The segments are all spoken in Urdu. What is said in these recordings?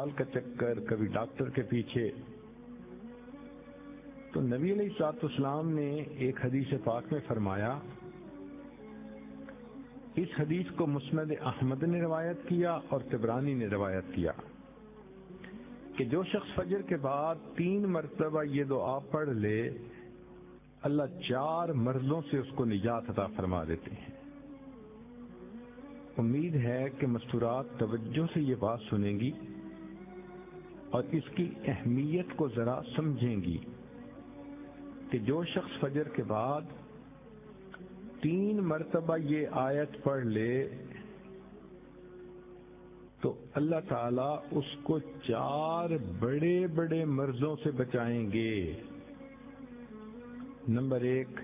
ہسپتال کا چکر، کبھی ڈاکٹر کے پیچھے. تو نبی علیہ الصلوۃ والسلام نے ایک حدیث پاک میں فرمایا، اس حدیث کو مسند احمد نے روایت کیا اور طبرانی نے روایت کیا کہ جو شخص فجر کے بعد 3 مرتبہ یہ دعا پڑھ لے، اللہ 4 مرضوں سے اس کو نجات عطا فرما دیتے ہیں. امید ہے کہ مستورات توجہ سے یہ بات سنیں گی اور اس کی اہمیت کو ذرا سمجھیں گی کہ جو شخص فجر کے بعد 3 مرتبہ یہ آیت پڑھ لے تو اللہ تعالیٰ اس کو 4 بڑے بڑے مرضوں سے بچائیں گے. نمبر 1،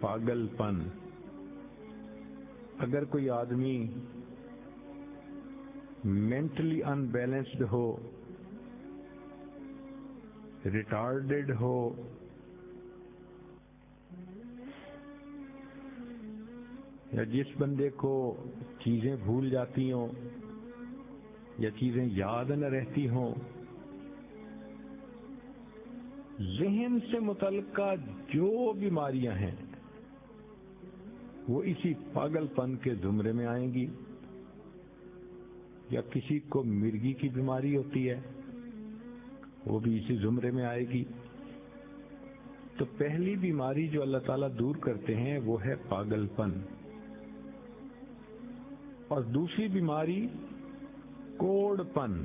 پاگل پن. اگر کوئی آدمی مینٹلی ان بیلنسڈ ہو، ریٹارڈڈ ہو، یا جس بندے کو چیزیں بھول جاتی ہوں یا چیزیں یاد نہ رہتی ہوں، ذہن سے متعلقہ جو بیماریاں ہیں وہ اسی پاگل پن کے زمرے میں آئیں گی. یا کسی کو مرگی کی بیماری ہوتی ہے، وہ بھی اسی زمرے میں آئے گی. تو پہلی بیماری جو اللہ تعالیٰ دور کرتے ہیں وہ ہے پاگل پن. اور دوسری بیماری کوڑ پن.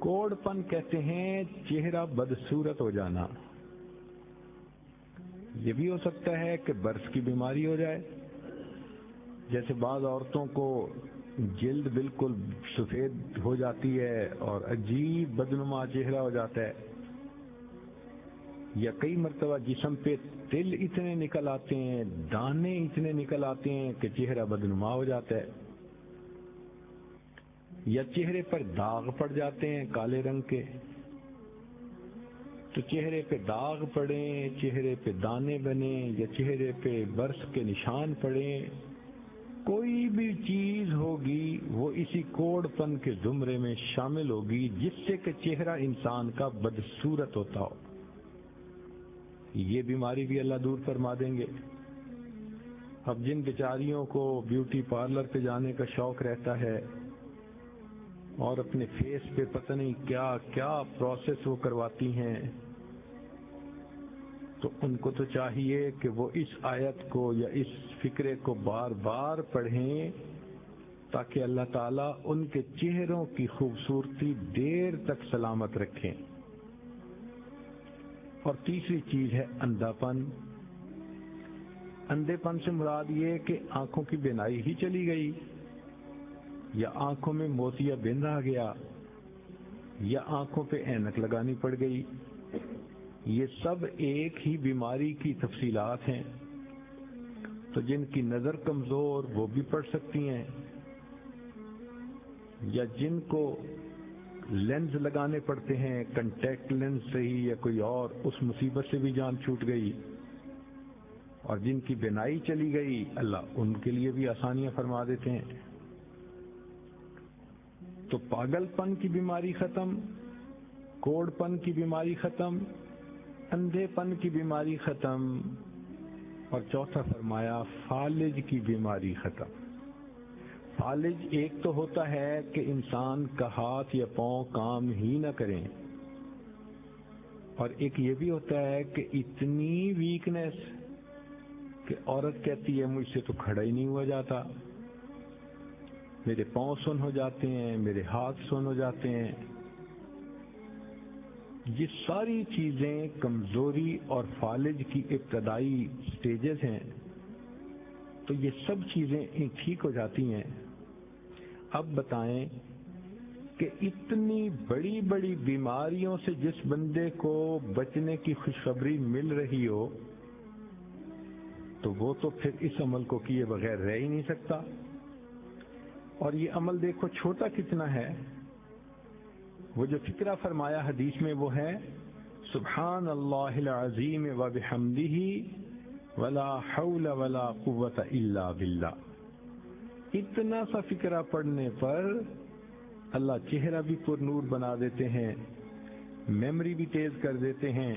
کوڑ پن کہتے ہیں چہرہ بدصورت ہو جانا. یہ بھی ہو سکتا ہے کہ برس کی بیماری ہو جائے، جیسے بعض عورتوں کو جلد بالکل سفید ہو جاتی ہے اور عجیب بدنما چہرہ ہو جاتا ہے، یا کئی مرتبہ جسم پہ تل اتنے نکل آتے ہیں، دانے اتنے نکل آتے ہیں کہ چہرہ بدنما ہو جاتا ہے، یا چہرے پر داغ پڑ جاتے ہیں کالے رنگ کے. تو چہرے پہ داغ پڑیں، چہرے پہ دانے بنیں، یا چہرے پہ برس کے نشان پڑیں، کوئی بھی چیز ہوگی وہ اسی کوڑ پن کے زمرے میں شامل ہوگی جس سے کہ چہرہ انسان کا بدصورت ہوتا ہو. یہ بیماری بھی اللہ دور فرما دیں گے. اب جن بیچاریوں کو بیوٹی پارلر پہ جانے کا شوق رہتا ہے اور اپنے فیس پہ پتہ نہیں کیا کیا پروسیس وہ کرواتی ہیں، تو ان کو تو چاہیے کہ وہ اس آیت کو یا اس فکرے کو بار بار پڑھیں تاکہ اللہ تعالیٰ ان کے چہروں کی خوبصورتی دیر تک سلامت رکھیں. اور تیسری چیز ہے اندھا پن. اندھے پن سے مراد یہ کہ آنکھوں کی بینائی ہی چلی گئی، یا آنکھوں میں موتیا بن رہ گیا، یا آنکھوں پہ اینک لگانی پڑ گئی. یہ سب ایک ہی بیماری کی تفصیلات ہیں. تو جن کی نظر کمزور وہ بھی پڑھ سکتی ہیں، یا جن کو لینز لگانے پڑتے ہیں، کنٹیکٹ لینز سے ہی یا کوئی اور، اس مصیبت سے بھی جان چھوٹ گئی. اور جن کی بینائی چلی گئی اللہ ان کے لیے بھی آسانیاں فرما دیتے ہیں. تو پاگل پن کی بیماری ختم، کوڑ پن کی بیماری ختم، اندھے پن کی بیماری ختم، اور چوتھا فرمایا فالج کی بیماری ختم. فالج ایک تو ہوتا ہے کہ انسان کا ہاتھ یا پاؤں کام ہی نہ کریں، اور ایک یہ بھی ہوتا ہے کہ اتنی ویکنیس کہ عورت کہتی ہے مجھ سے تو کھڑا ہی نہیں ہوا جاتا، میرے پاؤں سن ہو جاتے ہیں، میرے ہاتھ سن ہو جاتے ہیں. یہ ساری چیزیں کمزوری اور فالج کی ابتدائی سٹیجز ہیں. تو یہ سب چیزیں ٹھیک ہو جاتی ہیں. اب بتائیں کہ اتنی بڑی بڑی بیماریوں سے جس بندے کو بچنے کی خوشخبری مل رہی ہو تو وہ تو پھر اس عمل کو کیے بغیر رہ ہی نہیں سکتا. اور یہ عمل دیکھو چھوٹا کتنا ہے. وہ جو فکرہ فرمایا حدیث میں وہ ہے سبحان اللہ العظیم و بحمدہ ولا حول ولا قوة الا باللہ. اتنا سا فکرہ پڑھنے پر اللہ چہرہ بھی پر نور بنا دیتے ہیں، میموری بھی تیز کر دیتے ہیں،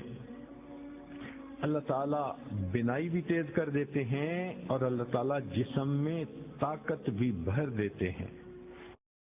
اللہ تعالیٰ بینائی بھی تیز کر دیتے ہیں، اور اللہ تعالیٰ جسم میں طاقت بھی بھر دیتے ہیں۔